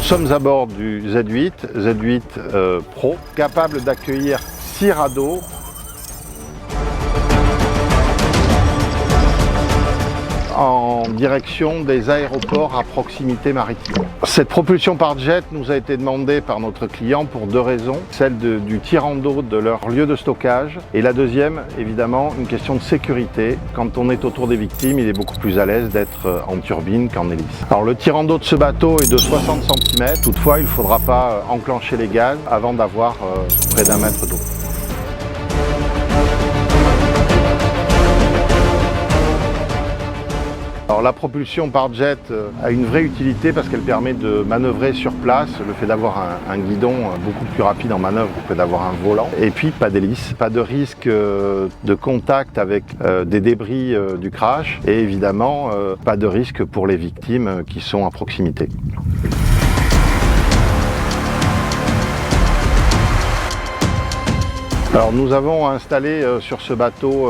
sommes à bord du Z8 Pro, capable d'accueillir 6 radeaux en direction des aéroports à proximité maritime. Cette propulsion par jet nous a été demandée par notre client pour 2 raisons. Celle du tirant d'eau de leur lieu de stockage et la deuxième, évidemment, une question de sécurité. Quand on est autour des victimes, il est beaucoup plus à l'aise d'être en turbine qu'en hélice. Alors le tirant d'eau de ce bateau est de 60 cm, toutefois il ne faudra pas enclencher les gaz avant d'avoir près d'1 mètre d'eau. Alors la propulsion par jet a une vraie utilité parce qu'elle permet de manœuvrer sur place, le fait d'avoir un guidon beaucoup plus rapide en manœuvre que d'avoir un volant. Et puis pas d'hélice, pas de risque de contact avec des débris du crash et évidemment pas de risque pour les victimes qui sont à proximité. Alors nous avons installé sur ce bateau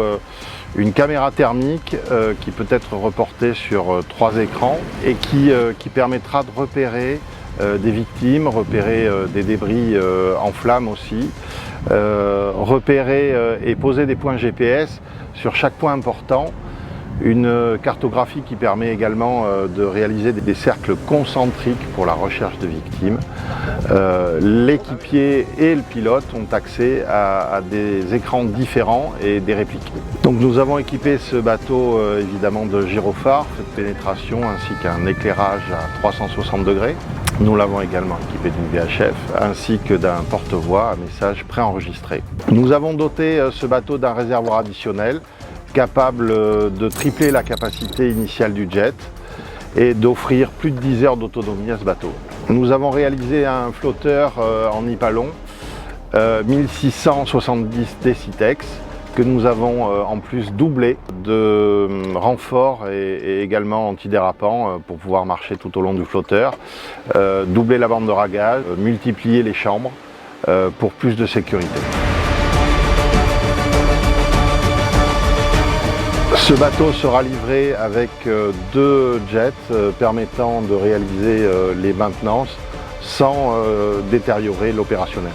une caméra thermique qui peut être reportée sur 3 écrans et qui permettra de repérer des victimes, repérer des débris en flammes aussi, repérer et poser des points GPS sur chaque point important. Une cartographie qui permet également de réaliser des cercles concentriques pour la recherche de victimes. L'équipier et le pilote ont accès à des écrans différents et des répliques. Donc nous avons équipé ce bateau évidemment de gyrophares, de pénétration ainsi qu'un éclairage à 360 degrés. Nous l'avons également équipé d'une VHF ainsi que d'un porte-voix à message préenregistré. Nous avons doté ce bateau d'un réservoir additionnel capable de tripler la capacité initiale du jet et d'offrir plus de 10 heures d'autonomie à ce bateau. Nous avons réalisé un flotteur en Hypalon 1670 Decitex que nous avons en plus doublé de renforts et également antidérapants pour pouvoir marcher tout au long du flotteur, doubler la bande de ragage, multiplier les chambres pour plus de sécurité. Ce bateau sera livré avec 2 jets permettant de réaliser les maintenances sans détériorer l'opérationnel.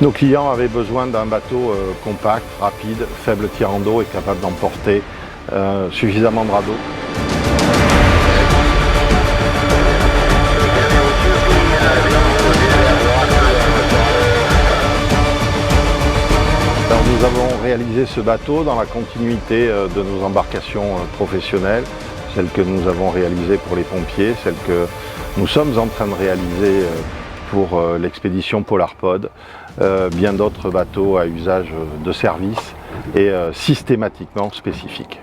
Nos clients avaient besoin d'un bateau compact, rapide, faible tirant d'eau et capable d'emporter suffisamment de radeaux. Nous avons réalisé ce bateau dans la continuité de nos embarcations professionnelles, celles que nous avons réalisées pour les pompiers, celles que nous sommes en train de réaliser pour l'expédition Polarpod, bien d'autres bateaux à usage de service et systématiquement spécifiques.